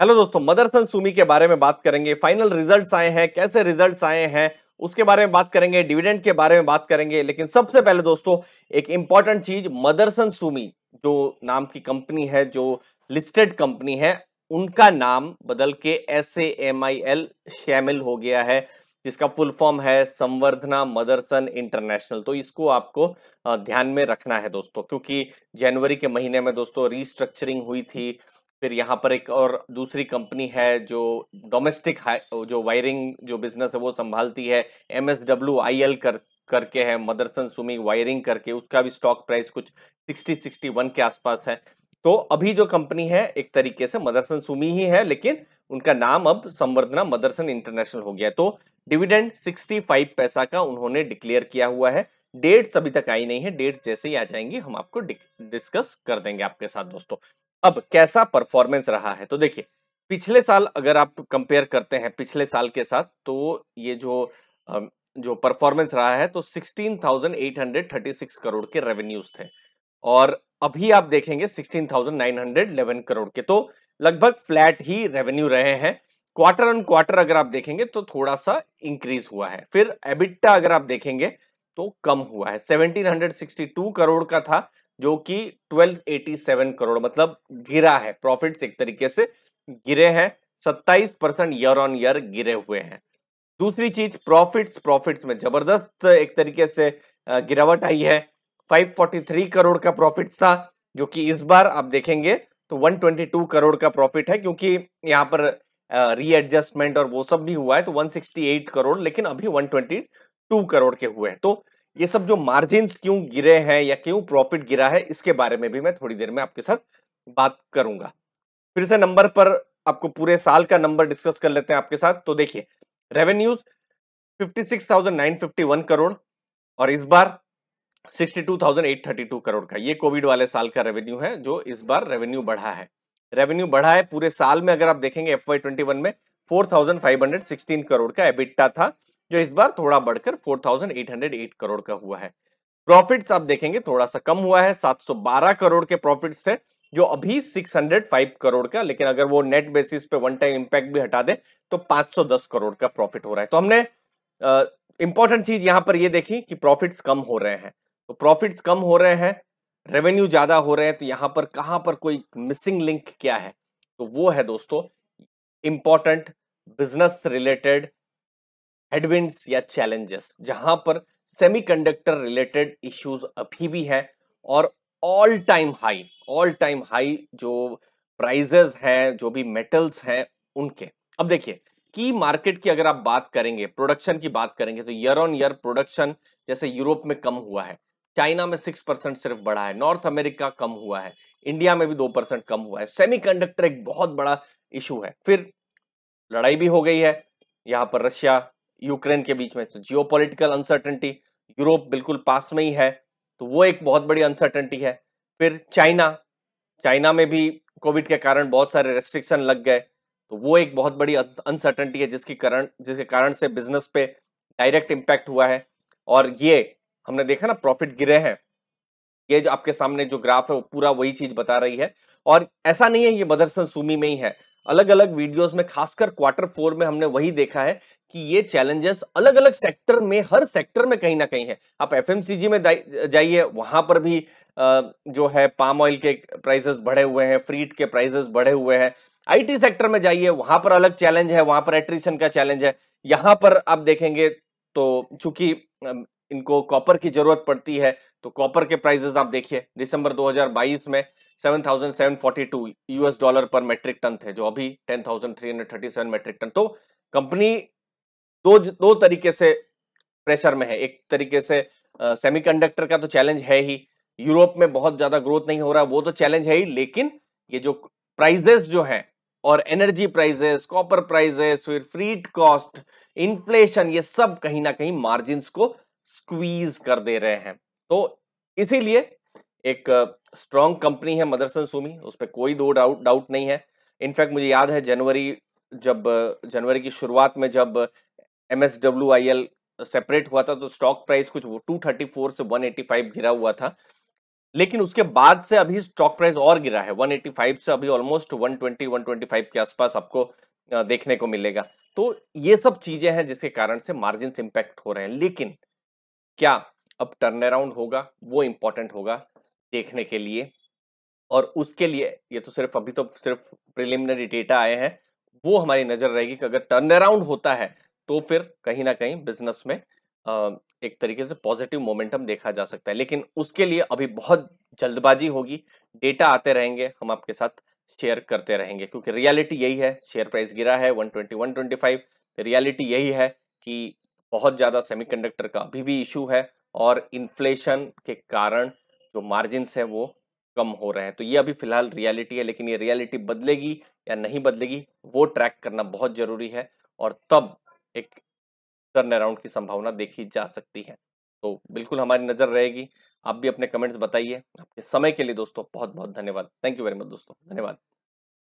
Hello दोस्तों, मदरसन सुमी के बारे में बात करेंगे। फाइनल रिजल्ट्स आए हैं, कैसे रिजल्ट्स आए हैं उसके बारे में बात करेंगे, डिविडेंड के बारे में बात करेंगे। लेकिन सबसे पहले दोस्तों एक इंपॉर्टेंट चीज, मदरसन सुमी जो नाम की कंपनी है, जो लिस्टेड कंपनी है, उनका नाम बदल के SAMIL शामिल हो गया है, जिसका फुल फॉर्म है संवर्धना मदरसन इंटरनेशनल। तो इसको आपको ध्यान में रखना है दोस्तों, क्योंकि जनवरी के महीने में दोस्तों रीस्ट्रक्चरिंग हुई थी। फिर यहाँ पर एक और दूसरी कंपनी है जो डोमेस्टिक जो वायरिंग जो बिजनेस है वो संभालती है, MSWIL करके है, मदरसन सुमी वायरिंग करके, उसका भी स्टॉक प्राइस कुछ 60-61 के आसपास है। तो अभी जो कंपनी है एक तरीके से मदरसन सुमी ही है, लेकिन उनका नाम अब संवर्धना मदरसन इंटरनेशनल हो गया। तो डिविडेंड 65 पैसा का उन्होंने डिक्लेयर किया हुआ है। डेट्स अभी तक आई नहीं है, डेट्स जैसे ही आ जाएंगी हम आपको डिस्कस कर देंगे आपके साथ दोस्तों। अब कैसा परफॉर्मेंस रहा है, तो देखिए पिछले साल अगर आप कंपेयर करते हैं पिछले साल के साथ, तो ये जो परफॉर्मेंस रहा है तो 16,836 करोड़ के रेवेन्यूज थे, और अभी आप देखेंगे 16,911 करोड़ के। तो लगभग फ्लैट ही रेवेन्यू रहे हैं। क्वार्टर ऑन क्वार्टर अगर आप देखेंगे तो थोड़ा सा इंक्रीज हुआ है। फिर एबिटा अगर आप देखेंगे तो कम हुआ है, 1762 करोड़ का था जो कि 1287 करोड़, मतलब गिरा है। प्रॉफिट्स एक तरीके से गिरे हैं, 27% ईयर ऑन ईयर गिरे हुए हैं। दूसरी चीज, प्रॉफिट्स में जबरदस्त एक तरीके से गिरावट आई है। 543 करोड़ का प्रॉफिट था, जो कि इस बार आप देखेंगे तो 122 करोड़ का प्रॉफिट है, क्योंकि यहाँ पर रीएडजस्टमेंट और वो सब भी हुआ है। तो 168 करोड़, लेकिन अभी 122 करोड़ के हुए हैं। तो ये सब जो मार्जिन्स क्यों गिरे हैं या क्यों प्रॉफिट गिरा है, इसके बारे में भी मैं थोड़ी देर में आपके साथ बात करूंगा। फिर से नंबर पर आपको पूरे साल का नंबर डिस्कस कर लेते हैं आपके साथ। तो देखिए रेवेन्यूज 56,951 करोड़, और इस बार 62,832 करोड़ का, ये कोविड वाले साल का रेवेन्यू है जो इस बार रेवेन्यू बढ़ा है। रेवेन्यू बढ़ा है पूरे साल में। अगर आप देखेंगे FY21 में 4,516 करोड़ का एबिटा था, जो इस बार थोड़ा बढ़कर 4,808 करोड़ का हुआ है। प्रॉफिट्स आप देखेंगे थोड़ा सा कम हुआ है, 712 करोड़ के प्रॉफिट्स थे जो अभी 605 करोड़ का, लेकिन अगर वो नेट बेसिस पे वन टाइम इंपैक्ट भी हटा दे तो 510 करोड़ का प्रॉफिट हो रहा है। तो हमने इंपॉर्टेंट चीज यहां पर ये देखी कि प्रॉफिट्स कम हो रहे हैं। तो प्रॉफिट्स कम हो रहे हैं, रेवेन्यू ज्यादा हो रहे हैं, तो यहां पर कहां पर कोई मिसिंग लिंक क्या है, तो वो है दोस्तों इंपॉर्टेंट बिजनेस रिलेटेड हेडविंड्स या चैलेंजेस, जहां पर सेमीकंडक्टर रिलेटेड इश्यूज अभी भी है, और ऑल टाइम हाई जो प्राइजेस हैं, जो भी मेटल्स हैं उनके। अब देखिए की मार्केट की अगर आप बात करेंगे, प्रोडक्शन की बात करेंगे, तो ईयर ऑन ईयर प्रोडक्शन जैसे यूरोप में कम हुआ है, चाइना में 6% सिर्फ बढ़ा है, नॉर्थ अमेरिका कम हुआ है, इंडिया में भी 2% कम हुआ है। सेमीकंडक्टर एक बहुत बड़ा इशू है। फिर लड़ाई भी हो गई है यहाँ पर रशिया यूक्रेन के बीच में, तो जियोपॉलिटिकल अनसर्टेनिटी, यूरोप बिल्कुल पास में ही है, तो वो एक बहुत बड़ी अनसर्टेनिटी है। फिर चाइना, चाइना में भी कोविड के कारण बहुत सारे रेस्ट्रिक्शन लग गए, तो वो एक बहुत बड़ी अनसर्टेनिटी है जिसके कारण से बिजनेस पे डायरेक्ट इम्पैक्ट हुआ है। और ये हमने देखा ना, प्रॉफिट गिरे हैं। ये जो आपके सामने जो ग्राफ है वो पूरा वही चीज बता रही है। और ऐसा नहीं है ये मदरसन सुमी में ही है, अलग अलग वीडियोस में, खासकर Q4 में हमने वही देखा है कि ये चैलेंजेस अलग अलग सेक्टर में, हर सेक्टर में कहीं ना कहीं है। आप FMCG में जाइए, वहां पर भी जो है पाम ऑयल के प्राइसेस बढ़े हुए हैं, फ्रीट के प्राइसेस बढ़े हुए हैं। IT सेक्टर में जाइए, वहां पर अलग चैलेंज है, वहां पर एट्रिशन का चैलेंज है। यहाँ पर आप देखेंगे तो चूंकि इनको कॉपर की जरूरत पड़ती है, तो कॉपर के प्राइसेस आप देखिए दिसंबर 2022 में 7,742 US डॉलर पर मेट्रिक टन थे, जो अभी 10,337 मेट्रिक टन। तो कंपनी दो तरीके से प्रेशर में है। एक तरीके से सेमीकंडक्टर का तो चैलेंज है ही, यूरोप में बहुत ज्यादा ग्रोथ नहीं हो रहा, वो तो चैलेंज है ही, लेकिन ये जो प्राइजेस जो है, और एनर्जी प्राइजेस, कॉपर प्राइजेस, फिर फ्रीट कॉस्ट, इन्फ्लेशन, ये सब कहीं ना कहीं मार्जिन्स को स्क्वीज कर दे रहे हैं। तो इसीलिए एक स्ट्रॉन्ग कंपनी है मदरसन सुमी, उस पर कोई दो डाउट नहीं है। इनफैक्ट मुझे याद है जनवरी की शुरुआत में जब MSWIL सेपरेट हुआ था, तो स्टॉक प्राइस कुछ 234 से 185 गिरा हुआ था। लेकिन उसके बाद से अभी स्टॉक प्राइस और गिरा है, 185 से अभी ऑलमोस्ट 120 125 के आसपास आपको देखने को मिलेगा। तो ये सब चीजें हैं जिसके कारण से मार्जिन इंपैक्ट हो रहे हैं, लेकिन क्या अब टर्न अराउंड होगा, वो इंपॉर्टेंट होगा देखने के लिए। और उसके लिए ये तो सिर्फ अभी तो सिर्फ प्रिलिमिनरी डेटा आए हैं, वो हमारी नजर रहेगी कि अगर टर्न अराउंड होता है तो फिर कहीं ना कहीं बिजनेस में एक तरीके से पॉजिटिव मोमेंटम देखा जा सकता है। लेकिन उसके लिए अभी बहुत जल्दबाजी होगी, डेटा आते रहेंगे, हम आपके साथ शेयर करते रहेंगे, क्योंकि रियलिटी यही है, शेयर प्राइस गिरा है 120 125। रियलिटी यही है कि बहुत ज्यादा सेमीकंडक्टर का अभी भी इशू है, और इन्फ्लेशन के कारण जो मार्जिन है वो कम हो रहे हैं। तो ये अभी फिलहाल रियलिटी है, लेकिन ये रियलिटी बदलेगी या नहीं बदलेगी वो ट्रैक करना बहुत जरूरी है, और तब एक टर्न अराउंड की संभावना देखी जा सकती है। तो बिल्कुल हमारी नजर रहेगी। आप भी अपने कमेंट्स बताइए। आपके समय के लिए दोस्तों बहुत बहुत धन्यवाद। थैंक यू वेरी मच दोस्तों, धन्यवाद।